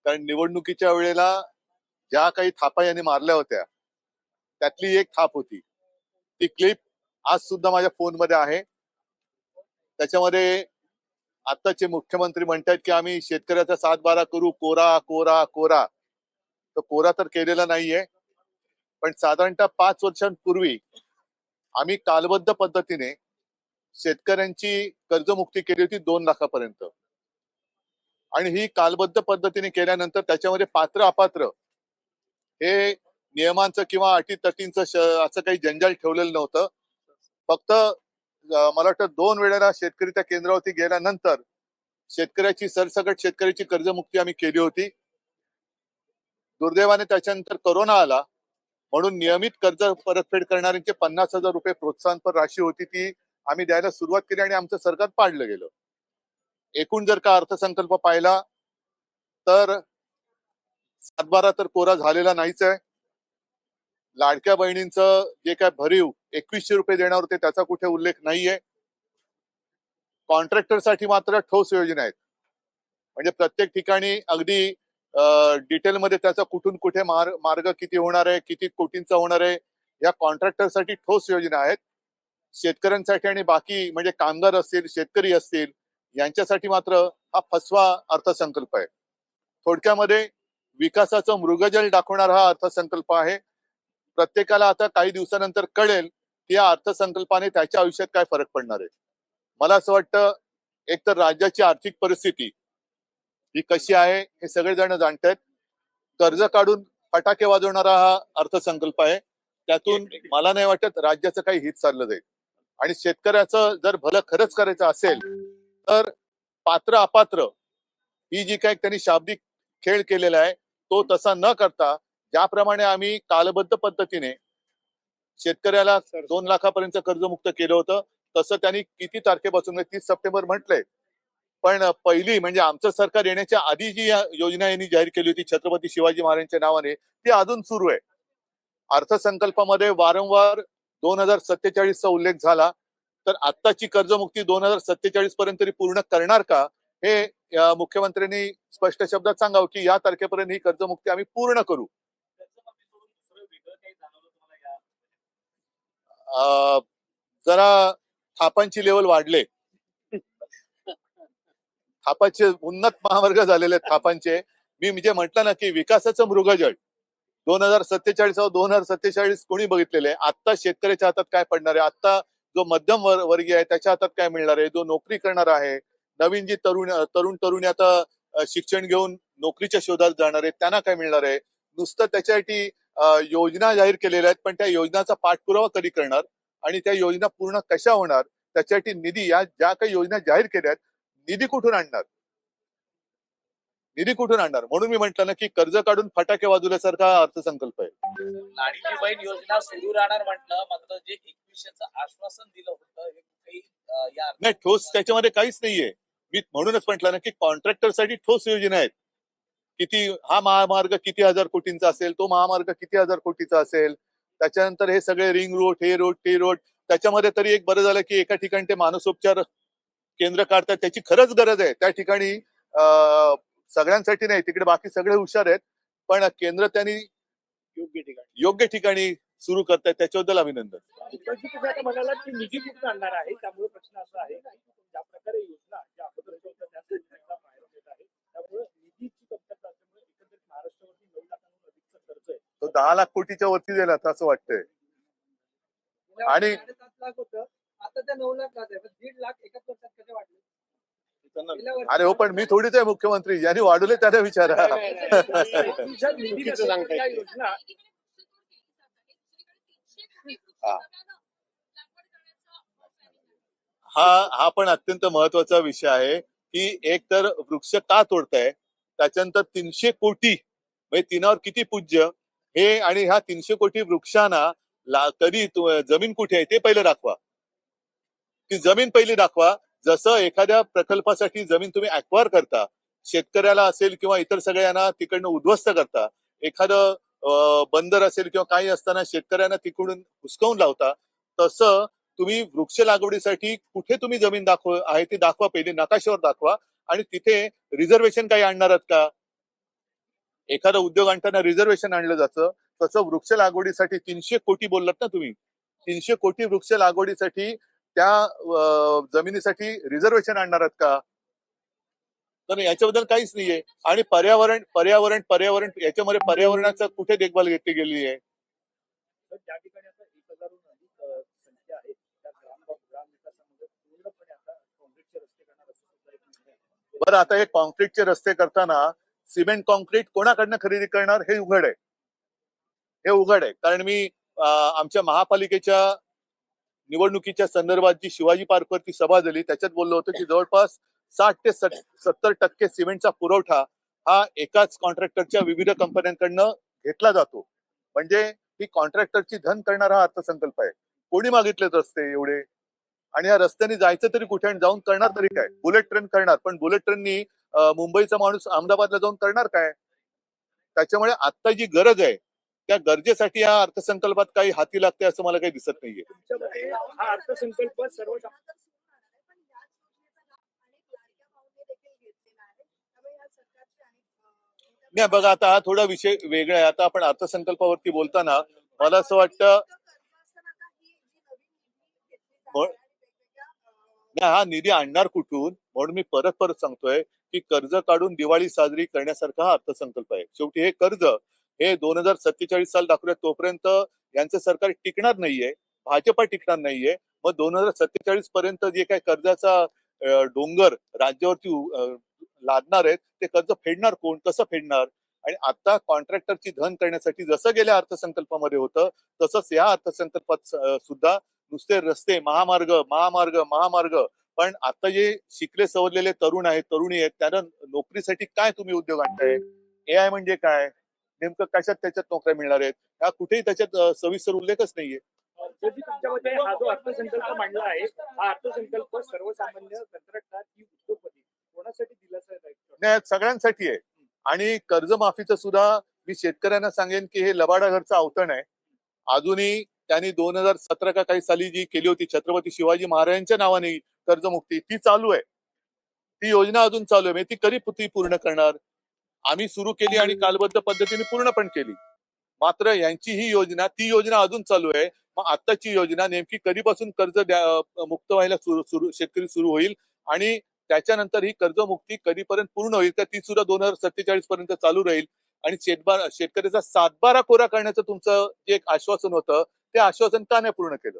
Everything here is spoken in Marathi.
कारण निवडणुकीच्या वेळेला ज्या काही थापा यांनी मारल्या होत्या त्यातली एक थाप होती. ती क्लिप आज सुद्धा माझ्या फोन मध्ये आहे. त्याच्यामध्ये आताचे मुख्यमंत्री म्हणतात की आम्ही शेतकऱ्याचा 7-12 करू, कोरा कोरा कोरा. तर कोरा तर केलेला नाहीये, पण साधारणतः 5 वर्षांपूर्वी आम्ही कालबद्ध पद्धतीने शेतकऱ्यांची कर्जमुक्ती केली होती 2 लाखापर्यंत. आणि ही कालबद्ध पद्धतीने केल्यानंतर त्याच्यामध्ये पात्र अपात्र हे नियमांचं किंवा अटी तटींचं असं काही जंजाल ठेवलेलं नव्हतं. फक्त मला वाटतं 2 वेळेला शेतकरी त्या केंद्रावरती गेल्यानंतर शेतकऱ्याची सरसकट शेतकऱ्याची कर्जमुक्ती आम्ही केली होती. दुर्दैवाने त्याच्यानंतर कोरोना आला म्हणून नियमित कर्ज परतफेड करणाऱ्यांचे 50,000 रुपये प्रोत्साहनपर राशी होती, ती आम्ही द्यायला सुरुवात केली आणि आमचं सरकार पाडलं गेलं. एकूण जर का अर्थसंकल्प पाहिला तर 7-12 तर कोरा झालेला नाहीच आहे. लाडक्या बहिणींचं जे काय भरीव 2100 रुपये देणार होते त्याचा कुठे उल्लेख नाहीये. कॉन्ट्रॅक्टरसाठी मात्र ठोस योजना आहेत. म्हणजे प्रत्येक ठिकाणी अगदी डिटेलमध्ये त्याचा कुठून कुठे मार्ग किती होणार आहे, किती कोटींचा होणार आहे, या कॉन्ट्रॅक्टरसाठी ठोस योजना आहेत. शेतकऱ्यांसाठी आणि बाकी म्हणजे कामगार असतील, शेतकरी असतील, यांच्यासाठी मात्र हा फसवा अर्थसंकल्प आहे. थोडक्यामध्ये विकासाचं मृगजल दाखवणारा हा अर्थसंकल्प आहे. प्रत्येकाला आता काही दिवसानंतर कळेल की या अर्थसंकल्पाने त्याच्या आयुष्यात काय फरक पडणार आहे. मला असं वाटतं एकतर राज्याची आर्थिक परिस्थिती ही कशी आहे हे सगळेजण जाणतायत. कर्ज काढून फटाके वाजवणारा हा अर्थसंकल्प आहे. त्यातून मला नाही वाटत राज्याचं काही हित चाललं जाईल. आणि शेतकऱ्याचं जर भलं खरंच करायचं असेल तर पात्र अपात्र ही जी काही त्यांनी शाब्दिक खेळ केलेला आहे तो तसा न करता ज्याप्रमाणे आम्ही कालबद्ध पद्धतीने शेतकऱ्याला 2 लाखापर्यंत कर्जमुक्त केलं होतं तसं त्यांनी किती तारखेपासून 30 सप्टेंबर म्हटलंय, पण पहिली म्हणजे आमचं सरकार येण्याच्या आधी जी योजना यांनी जाहीर केली होती छत्रपती शिवाजी महाराजांच्या नावाने ती अजून सुरू आहे. अर्थसंकल्पामध्ये वारंवार 2047 चा उल्लेख झाला, तर आत्ताची कर्जमुक्ती 2047 पर्यंत तरी पूर्ण करणार का हे मुख्यमंत्र्यांनी स्पष्ट शब्दात सांगावं की या तारखेपर्यंत ही कर्जमुक्ती आम्ही पूर्ण करू. जरा थापांची लेवल वाढले. थापाचे उन्नत महामार्ग झालेले थापांचे. मी म्हणजे म्हटलं ना की विकासाचं मृगजळ 2047 2047 कोणी बघितलेलं आहे. आता शेतकऱ्याच्या हातात काय पडणार आहे, आता जो मध्यम वर्गीय आहे त्याच्या हातात काय मिळणार आहे, जो नोकरी करणार आहे, नवीन जी तरुण तरुणी आता शिक्षण घेऊन नोकरीच्या शोधात जाणार आहेत त्यांना काय मिळणार आहे. नुसतं त्याच्यासाठी योजना जाहीर केलेल्या आहेत, पण त्या योजनाचा पाठपुरावा कधी करणार आणि त्या योजना पूर्ण कशा होणार, त्याच्यासाठी निधी, या ज्या काही योजना जाहीर केल्या आहेत निधी कुठून आणणार, निधी कुठून आणणार. म्हणून मी म्हटलं ना की कर्ज काढून फटाके वाजवल्यासारखा अर्थसंकल्प आहे. लाडकी बहीण योजना सुरू राहणार म्हटलं, मात्र जे 2100चं आश्वासन दिलं होतं हे काही नाही, ठोस त्याच्यामध्ये काहीच नाहीये. मी म्हणूनच म्हटलं ना की कॉन्ट्रॅक्टरसाठी ठोस योजना आहेत. किती हा महामार्ग किती हजार कोटींचा असेल, तो महामार्ग किती हजार कोटीचा असेल, त्याच्यानंतर हे सगळे रिंग रोड, हे रोड, ते रोड. त्याच्यामध्ये तरी एक बरं झालं की एका ठिकाणी ते मानसोपचार केंद्र काढतात, त्याची खरंच गरज आहे. त्या ठिकाणी सगळ्यांसाठी नाही, तिकडे बाकी सगळे हुशार आहेत, पण केंद्र त्यांनी योग्य ठिकाणी सुरू करतायत, त्याच्याबद्दल अभिनंदन. म्हणाला की निधी कुठून आणणार आहे, त्यामुळे प्रश्न असा आहे ज्या प्रकारे योजना ज्या अगोदरच्या होत्या त्या बाहेर येत आहे, त्यामुळे निधीची कमतरता असल्यामुळे एकंदरीत महाराष्ट्रावरती 9 लाखांहून अधिकचं कर्ज आहे. तो 10 लाख कोटीच्या वरती गेला असं वाटतंय. आणि 7 लाख होतं, आता त्या 9 लाख आहे, 1.5 लाख एकाच वर्षात कसे वाढले? अरे हो, पण मी थोडीच आहे मुख्यमंत्री, ज्यांनी वाढवले त्याला विचारा. हा पण अत्यंत महत्वाचा विषय आहे की एक तर वृक्ष का तोडताय, त्याच्यानंतर 300 कोटी म्हणजे तिनावर किती पूज्य हे, आणि ह्या 300 कोटी वृक्षांना कधी जमीन कुठे आहे ते पहिलं दाखवा. ती जमीन पहिली दाखवा. जसं एखाद्या प्रकल्पासाठी जमीन तुम्ही ऍक्वायर करता, शेतकऱ्याला असेल किंवा इतर सगळ्यांना तिकडनं उद्ध्वस्त करता, एखादं बंदर असेल किंवा काही असताना शेतकऱ्यांना तिकडून हुसकावून लावता, तसं तुम्ही वृक्ष लागवडीसाठी कुठे तुम्ही जमीन आहे ती दाखवा, पहिली नकाशावर दाखवा. आणि तिथे रिझर्वेशन काही आणणार आहात का, एखादा उद्योग आणताना रिझर्वेशन आणलं जातं, तसं वृक्ष लागवडीसाठी 300 कोटी बोललात ना तुम्ही. 300 कोटी वृक्ष लागवडीसाठी त्या जमिनीसाठी रिझर्वेशन आणणार आहात का? तर याच्याबद्दल काहीच नाहीये. आणि पर्यावरण पर्यावरण पर्यावरण याच्यामध्ये पर्यावरणाचं कुठे देखभाल घेतली गेली आहे? तर ज्या ठिकाणी आता 1,000हून अधिक संख्या आहे त्या ग्रामविकासामध्ये पूर्णपणे आता काँक्रीटचे रस्ते करणार असं सुद्धा एक निर्णय आहे. बरं, आता हे कॉन्क्रीटचे रस्ते करताना सिमेंट कॉन्क्रीट कोणाकडनं खरेदी करणार हे उघड आहे. हे उघड आहे. कारण मी आमच्या महापालिकेच्या निवडणुकीच्या संदर्भात जी शिवाजी पार्कवरती सभा झाली त्याच्यात बोललो होतो की जवळपास 60 ते 70% सिमेंटचा पुरवठा हा एकाच कॉन्ट्रॅक्टरच्या विविध कंपन्यांकडनं घेतला जातो. म्हणजे ही कॉन्ट्रॅक्टरची धन करणारा हा अर्थसंकल्प आहे. कोणी मागितलेत रस्ते एवढे? आणि या रस्त्याने जायचं तरी कुठे आणि जाऊन करणार तरी काय? बुलेट ट्रेन करणार, पण बुलेट ट्रेननी मुंबईचा माणूस अहमदाबादला जाऊन करणार काय? त्याच्यामुळे आता जी गरज आहे त्या गरजेसाठी या अर्थसंकल्पात काही हाती लागते असं मला काही दिसत नाहीये. तुमच्या मते हा अर्थसंकल्प सर्व नाही बघा, आता हा थोडा विषय वेगळा आहे. आता आपण अर्थसंकल्पावरती बोलताना मला असं वाटतं नाही, हा निधी आणणार कुठून? म्हणून मी परत परत सांगतोय की कर्ज काढून दिवाळी साजरी करण्यासारखा हा अर्थसंकल्प आहे. शेवटी हे कर्ज हे 2047 साल दाखवूया तोपर्यंत यांचं सरकार टिकणार नाहीये, भाजपा टिकणार नाहीये. मग 2047 पर्यंत जे काही कर्जाचा डोंगर राज्यावरती लादणार आहेत ते कर्ज फेडणार कोण? कसं फेडणार? आणि आता कॉन्ट्रॅक्टरची धन करण्यासाठी जसं गेल्या अर्थसंकल्पामध्ये होतं तसंच या अर्थसंकल्पात सुद्धा नुसते रस्ते, महामार्ग महामार्ग महामार्ग. पण आता जे शिकले सवरलेले तरुण आहेत, तरुणी आहेत, त्यांना नोकरीसाठी काय तुम्ही उद्योग आणताय? AI म्हणजे काय? नेमकं कशात त्याच्यात नोकऱ्या मिळणार आहेत? हा कुठेही त्याच्यात सविस्तर उल्लेखच नाहीये. जरी तुमच्या मते हा जो अर्थसंकल्प मांडला आहे हा अर्थसंकल्प सर्वसामान्य कंत्राटदार की उद्योगपती कोणासाठी दिलासा आहे? नाही, सगळ्यांसाठी आहे. आणि कर्जमाफीचं सुद्धा मी शेतकऱ्यांना सांगेन की हे लबाडा घरचं अवतरण आहे. अजूनही त्यांनी 2017 का काही साली जी केली होती छत्रपती शिवाजी महाराजांच्या नावाने कर्जमुक्ती ती चालू आहे. ती योजना अजून चालू आहे. म्हणजे ती कधी ती पूर्ण करणार? आम्ही सुरू केली आणि कालबद्ध पद्धतीने पूर्ण पण केली. मात्र यांची ही योजना, ती योजना अजून चालू आहे. मग आताची योजना नेमकी कधीपासून कर्ज मुक्त व्हायला शेतकरी सुरू होईल आणि त्याच्यानंतर ही कर्जमुक्ती कधीपर्यंत पूर्ण होईल तर ती सुद्धा 2047 पर्यंत चालू राहील. आणि शेतकऱ्याचा सातबारा कोरा करण्याचं तुमचं जे एक आश्वासन होतं ते आश्वासन का नाही पूर्ण केलं?